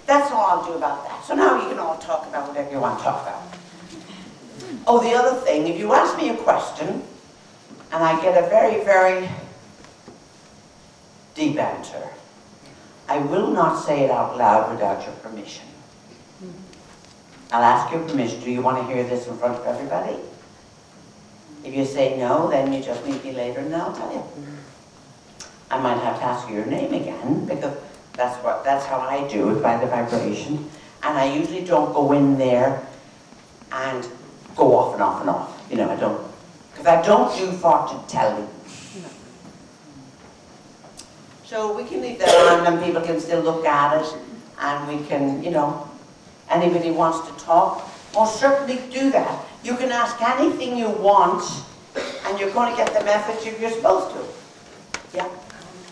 that's all I'll do about that. So now you can all talk about whatever you want to talk about. Oh, the other thing, if you ask me a question, and I get a very, very deep answer, I will not say it out loud without your permission. I'll ask your permission. Do you want to hear this in front of everybody? If you say no, then you just meet me later and I'll tell you. I might have to ask you your name again, because that's how I do it, by the vibration. And I usually don't go in there and go off and off and off. You know, I don't, because I don't do fortune telling. So we can leave that on and people can still look at it, and we can, you know, anybody wants to talk, most certainly do that. You can ask anything you want, and you're going to get the message if you're supposed to. Yeah?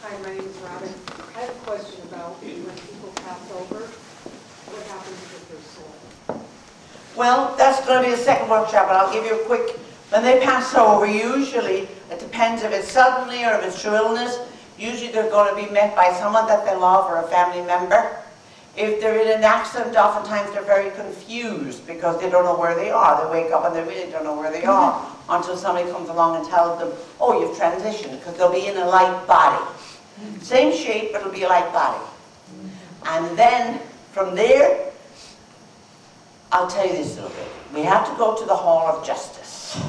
Hi, my name is Robin. I have a question about when people pass over, what happens with their soul? Well, that's going to be the second workshop, but I'll give you a quick. When they pass over, usually, it depends if it's suddenly or if it's through illness, usually they're going to be met by someone that they love or a family member. If they're in an accident, oftentimes they're very confused because they don't know where they are. They wake up and they really don't know where they are until somebody comes along and tells them, oh, you've transitioned, because they'll be in a light body. Same shape, but it'll be a light body. And then, from there, I'll tell you this a little bit. We have to go to the Hall of Justice.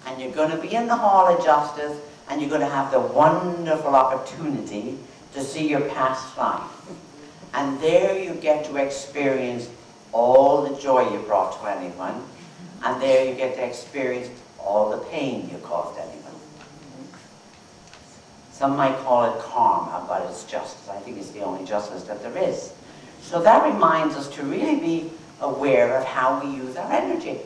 And you're going to be in the Hall of Justice, and you're going to have the wonderful opportunity to see your past life. And there you get to experience all the joy you brought to anyone, and there you get to experience all the pain you caused anyone. Some might call it karma, but it's justice. I think it's the only justice that there is. So that reminds us to really be aware of how we use our energy.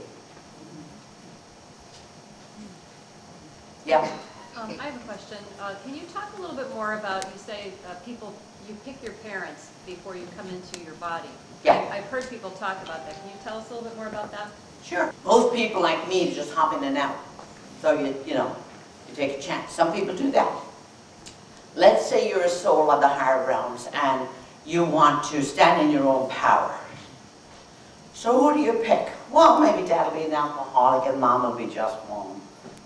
Yeah. I have a question. Can you talk a little bit more about, you say you pick your parents before you come into your body. Yeah. I've heard people talk about that. Can you tell us a little bit more about that? Sure. Most people like me just hop in and out. So you know, you take a chance. Some people do that. Let's say you're a soul of the higher realms and you want to stand in your own power. So who do you pick? Well, maybe dad will be an alcoholic and mom will be just one,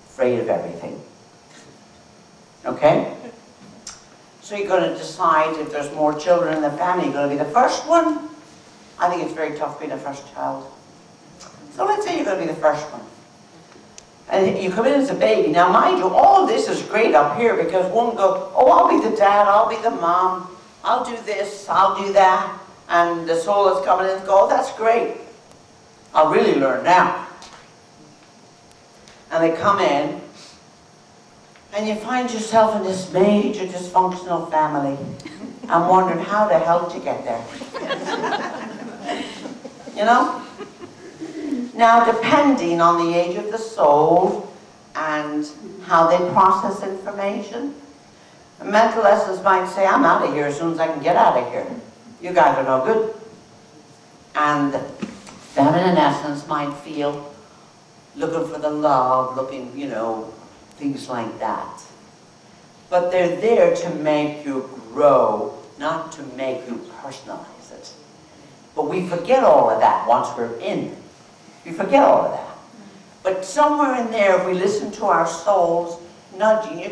afraid of everything. Okay? So you're going to decide if there's more children in the family. You're going to be the first one. I think it's very tough being the first child. So let's say you're going to be the first one. And you come in as a baby. Now mind you, all this is great up here because one goes, oh, I'll be the dad, I'll be the mom, I'll do this, I'll do that. And the soul is coming in and goes, oh, that's great. I'll really learn now. And they come in, and you find yourself in this major dysfunctional family and wondering how the hell did you get there? You know? Now, depending on the age of the soul and how they process information, mental essence might say, I'm out of here as soon as I can get out of here. You guys are no good. And feminine essence might feel looking for the love, looking, you know, things like that. But they're there to make you grow, not to make you personalize it. But we forget all of that once we're in. We forget all of that. But somewhere in there, if we listen to our souls nudging your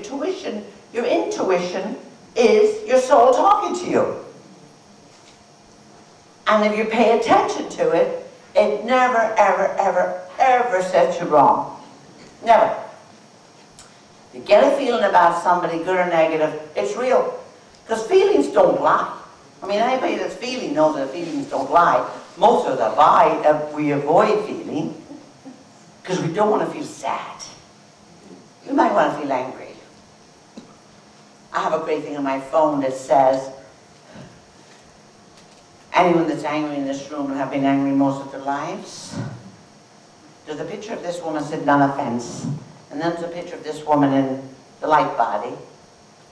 intuition is your soul talking to you. And if you pay attention to it, it never, ever, ever, ever sets you wrong. Never. You get a feeling about somebody, good or negative, it's real. Because feelings don't lie. I mean, anybody that's feeling knows that feelings don't lie. Most of us we avoid feeling because we don't want to feel sad. We might want to feel angry. I have a great thing on my phone that says, anyone that's angry in this room have been angry most of their lives. There's a picture of this woman sitting on a fence, and then there's a picture of this woman in the light body,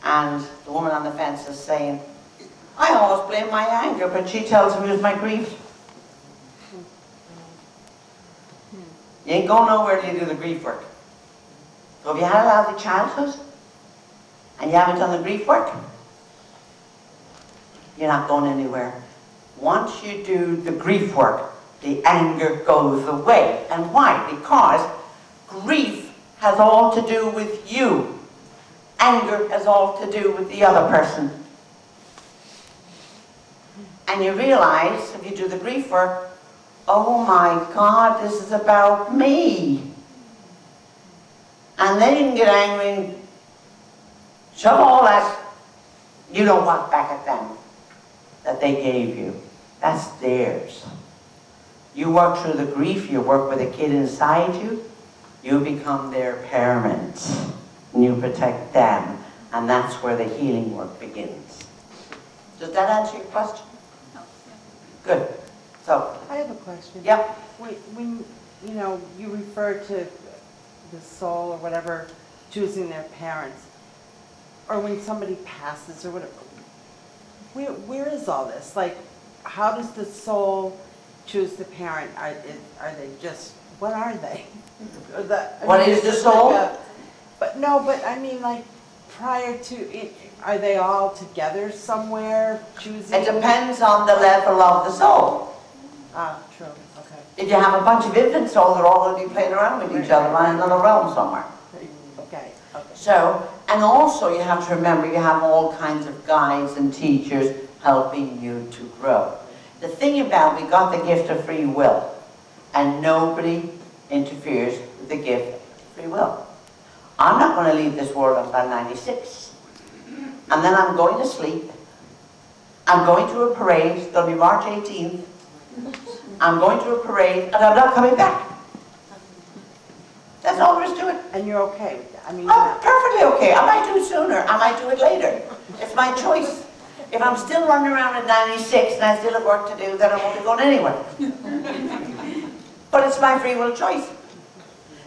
and the woman on the fence is saying, I always blame my anger, but she tells me it was my grief. You ain't going nowhere till you do the grief work. So if you had a lousy childhood, and you haven't done the grief work, you're not going anywhere. Once you do the grief work, the anger goes away. And why? Because grief has all to do with you. Anger has all to do with the other person. And you realize, if you do the grief work, oh my God, this is about me. And then you can get angry and shove all that, you know what, back at them that they gave you. That's theirs. You work through the grief, you work with a kid inside you, you become their parent, and you protect them, and that's where the healing work begins. Does that answer your question? No, Good. So, I have a question. yeah. When you know, you refer to the soul or whatever choosing their parents, or when somebody passes or whatever, where is all this? Like, how does the soul choose the parent? Are they just, what are they? What is the soul? But I mean, like, prior to it, are they all together somewhere choosing? It depends on the level of the soul. Ah, true, okay. If you have a bunch of infant souls, they're all going to be playing around with each other in another realm somewhere. Okay, okay. So, and also you have to remember you have all kinds of guides and teachers helping you to grow. The thing about, we got the gift of free will, and nobody interferes with the gift of free will. I'm not going to leave this world until I'm 96. And then I'm going to sleep. I'm going to a parade, it's going to be March 18th. I'm going to a parade, and I'm not coming back. That's all there is to it. And you're okay with that? I mean, I'm perfectly okay. I might do it sooner. I might do it later. It's my choice. If I'm still running around at 96 and I still have work to do, then I won't be going anywhere. But it's my free will choice.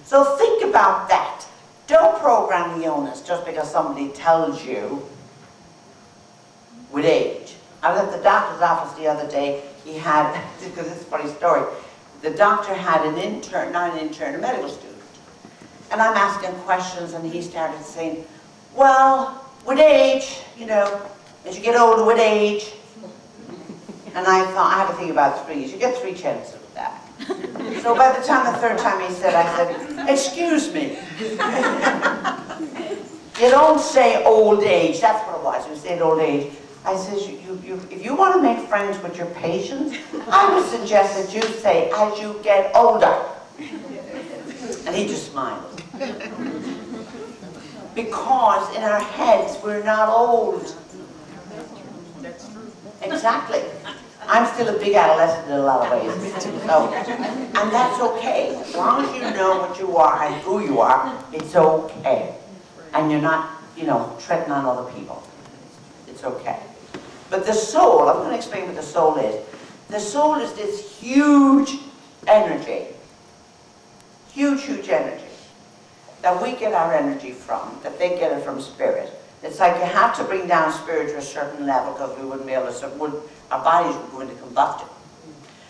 So think about that. Don't program the illness just because somebody tells you with age. I was at the doctor's office the other day. He had, because it's a funny story, the doctor had an intern, not an intern, a medical student. And I'm asking questions and he started saying, well, with age, you know, as you get older with age. And I thought, I have to think about threes. You get 3 chances with that. So by the time, the third time he said, I said, excuse me. You don't say old age. That's what it was. You said old age. I says, if you want to make friends with your patients, I would suggest that you say, as you get older. And he just smiled. Because in our heads, we're not old. Exactly. I'm still a big adolescent in a lot of ways. So, and that's okay. As long as you know what you are and who you are, it's okay. And you're not, you know, treading on other people. It's okay. But the soul, I'm going to explain what the soul is. The soul is this huge energy. Huge, huge energy. That we get our energy from, that they get it from spirit. It's like you have to bring down spirit to a certain level because we wouldn't be able to, our bodies would go into combustion.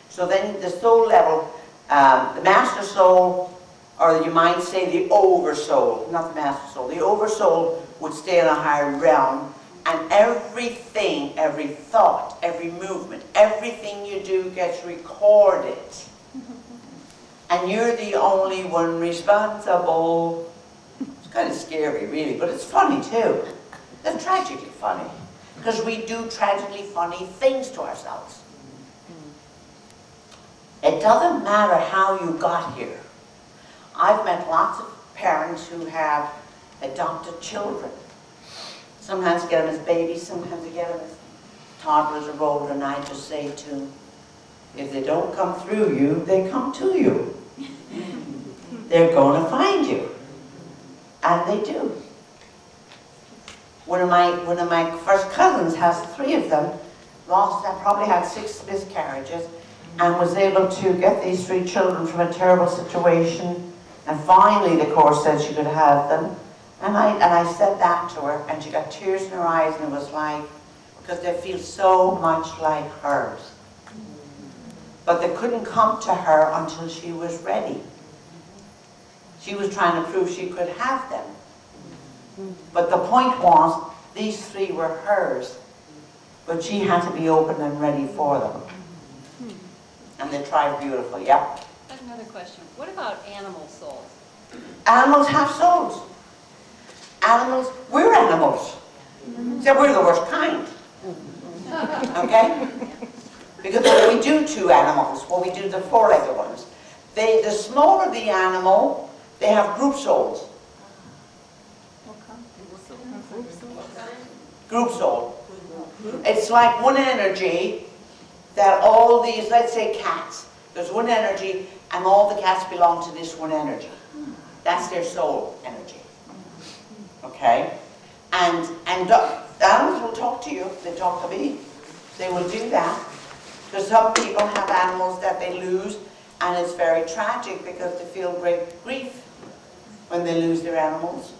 So then the soul level, the master soul, or you might say the oversoul, not the master soul, the oversoul would stay in a higher realm, and everything, every thought, every movement, everything you do gets recorded. And you're the only one responsible. It's kind of scary, really, but it's funny too. It's tragically funny. Because we do tragically funny things to ourselves. It doesn't matter how you got here. I've met lots of parents who have adopted children. Sometimes get them as babies, sometimes they get them as toddlers or older, and I just say to them, if they don't come through you, they come to you. They're going to find you. And they do. One of my first cousins has 3 of them, probably had 6 miscarriages, and was able to get these 3 children from a terrible situation, and finally the court said she could have them. And I said that to her, and she got tears in her eyes, and it was like, because they feel so much like hers. But they couldn't come to her until she was ready. She was trying to prove she could have them. But the point was, these 3 were hers. but she had to be open and ready for them. And they thrive beautifully, yeah. I have another question. What about animal souls? Animals have souls. Animals, we're animals. So we're the worst kind. Okay? Because what we do to animals, what we do to the four-legged ones, the smaller the animal, they have group souls. Group soul. It's like one energy that all these, let's say cats, there's one energy and all the cats belong to this one energy. That's their soul energy. Okay? And the animals will talk to you, they talk to me. They will do that. Because some people have animals that they lose and it's very tragic because they feel great grief when they lose their animals.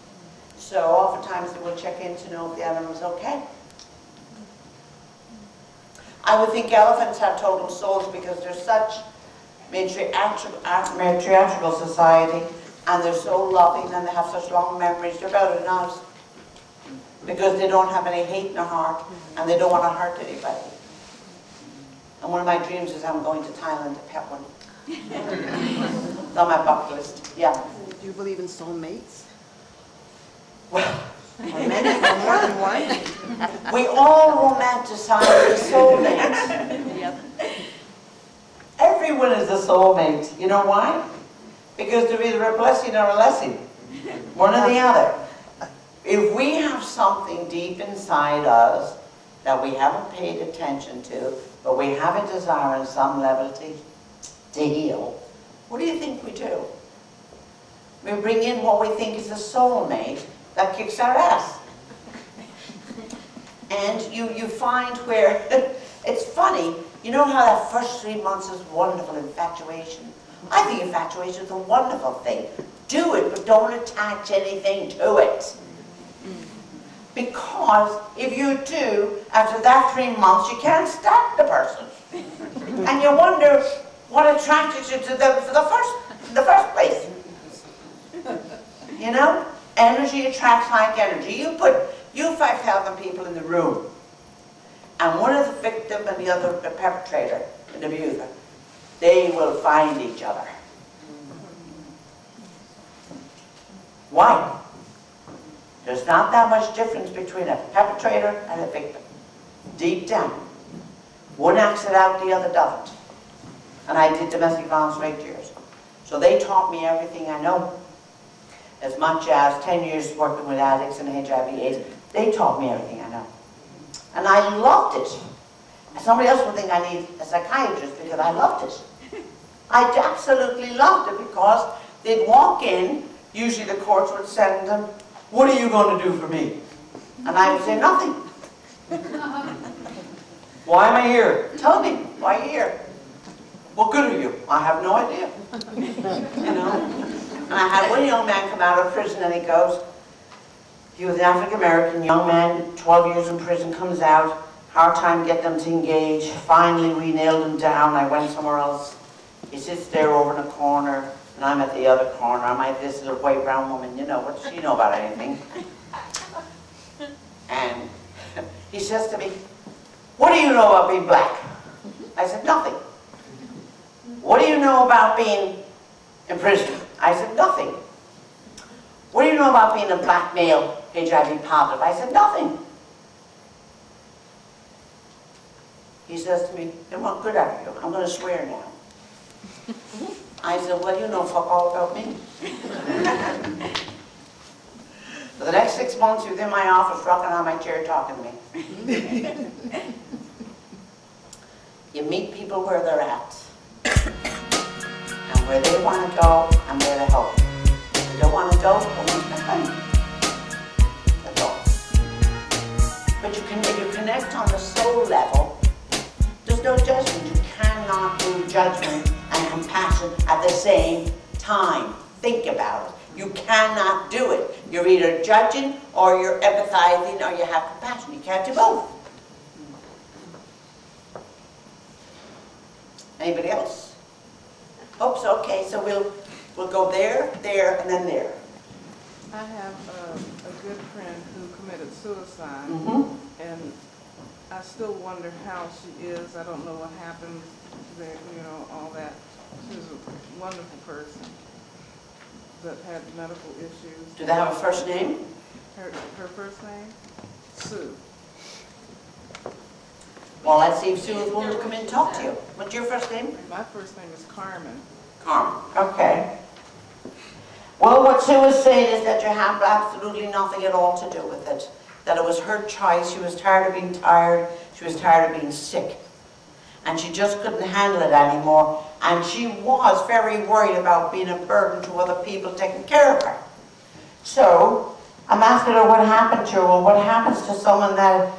So oftentimes they will check in to know if the animal's okay. I would think elephants have total souls because they're such matriarchal society and they're so loving and they have such long memories. They're better than us because they don't have any hate in their heart and they don't want to hurt anybody. And one of my dreams is I'm going to Thailand to pet one. It's on my bucket list, yeah. Do you believe in soulmates? Well, Or many, or more than one? we all romanticize the soulmate. Yep. Everyone is a soulmate. You know why? Because they're either a blessing or a lesson. One or the other. If we have something deep inside us that we haven't paid attention to, but we have a desire on some level to heal, what do you think we do? We bring in what we think is a soulmate that kicks our ass. And you find where, it's funny, you know how that first 3 months is wonderful, infatuation? I think infatuation is a wonderful thing. Do it, but don't attach anything to it. Because if you do, after that 3 months, you can't stand the person. And you wonder what attracted you to them in the first place. You know? Energy attracts like energy. You 5,000 people in the room, and one is the victim and the other the perpetrator, an abuser. They will find each other. Why? There's not that much difference between a perpetrator and a victim. Deep down. One acts it out, the other doesn't. And I did domestic violence for 8 years. So they taught me everything I know. As much as 10 years working with addicts and HIV/AIDS, they taught me everything I know. And I loved it. Somebody else would think I need a psychiatrist because I loved it. I absolutely loved it because they'd walk in, usually the courts would send them, "What are you going to do for me?" And I would say, "Nothing." "Why am I here?" "Tell me, why are you here?" "What good are you?" "I have no idea." You know? And I had one young man come out of prison and he was an African-American young man, 12 years in prison, comes out, hard time getting them to engage. Finally, we nailed him down. I went somewhere else. He sits there over in a corner, and I'm at the other corner. I'm like this little white brown woman, you know, what does she know about anything? And he says to me, "What do you know about being black?" I said, "Nothing." "What do you know about being in prison?" I said, "Nothing." "What do you know about being a black male, HIV positive?" I said, "Nothing." He says to me, "Then what good are you?" I'm going to swear now. I said, "Well, you know fuck all about me." For the next 6 months, he was in my office, rocking on my chair, talking to me. You meet people where they're at. And where they want to go, I'm there to help. If they don't want to go, don't waste my time. That's all. But if you connect on the soul level, there's no judgment. You cannot do judgment and compassion at the same time. Think about it. You cannot do it. You're either judging or you're empathizing or you have compassion. You can't do both. Anybody else? Oops, okay, so we'll go there, there, and then there. I have a good friend who committed suicide, Mm-hmm. and I still wonder how she is. I don't know what happened there, all that. She was a wonderful person that had medical issues. Do they have a first name? Her first name? Sue. Well, let's see if Sue is willing to come in and talk to you. What's your first name? My first name is Carmen. Carmen. Okay. Well, what Sue is saying is that you have absolutely nothing at all to do with it. That it was her choice. She was tired of being tired. She was tired of being sick. And she just couldn't handle it anymore. And she was very worried about being a burden to other people taking care of her. So, I'm asking her what happened to her. Well, what happens to someone that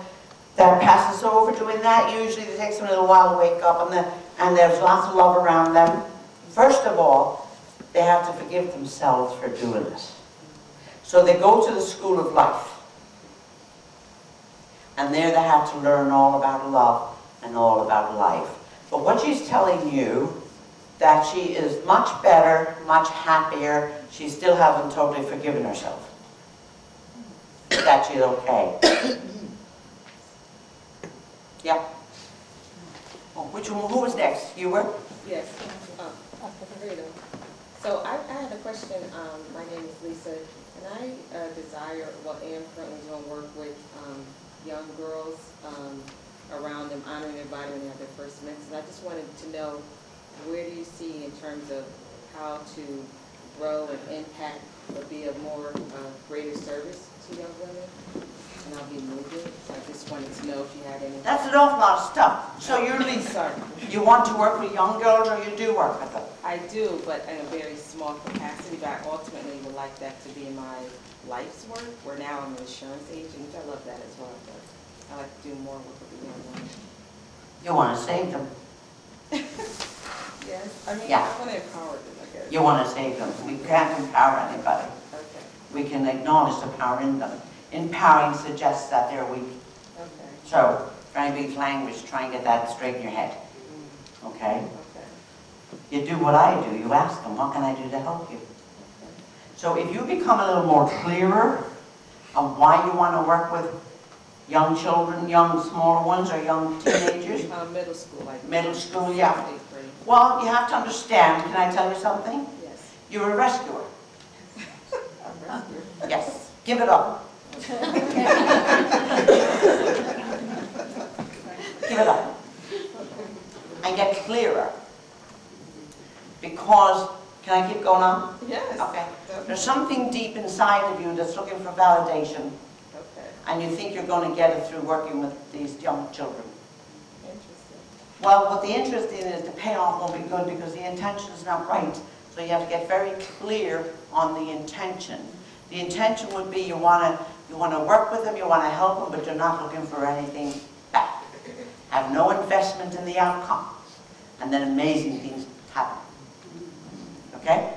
passes over doing that? Usually it takes them a little while to wake up, and there's lots of love around them. First of all, they have to forgive themselves for doing it. So they go to the school of life. And there they have to learn all about love and all about life. But what she's telling you, that she is much better, much happier. She still hasn't totally forgiven herself. That she's okay. Yeah. Oh, which one? Who was next? You were? Yes. So I had a question. My name is Lisa, and I desire, well, am currently doing work with young girls around them, honoring their body when they have their first menses. And I just wanted to know, where do you see in terms of how to grow and impact or be of more greater service to young women? And I'll be moving, so I just wanted to know if you had any. That's an awful lot of stuff. So you're Lisa. You want to work with young girls, or you do work with them? I do, but in a very small capacity, but I ultimately would like that to be my life's work, where now I'm an insurance agent, which I love that as well, but I like to do more work with the young women. You want to save them. Yes, I mean, Yeah. I want to empower them, I guess. You want to save them. We can't empower anybody. Okay, We can acknowledge the power in them. Empowering suggests that they're weak. okay, So, try and use language, try and get that straight in your head. Okay? okay, You do what I do. You ask them, what can I do to help you? okay. So if you become a little more clearer on why you want to work with young children, young smaller ones, or young teenagers, Middle school, like. middle school, yeah. 8th grade. Well, you have to understand, can I tell you something? Yes. You're a rescuer. I'm rescued. Yes. Give it up. Give it up. And get clearer. Because, can I keep going on? Yes. Okay. There's something deep inside of you that's looking for validation. Okay, And you think you're going to get it through working with these young children. interesting. Well, what the interest in is the payoff won't be good because the intention is not right. So you have to get very clear on the intention. The intention would be you want to work with them, you want to help them, but you're not looking for anything back. Have no investment in the outcome. And then amazing things happen. Okay?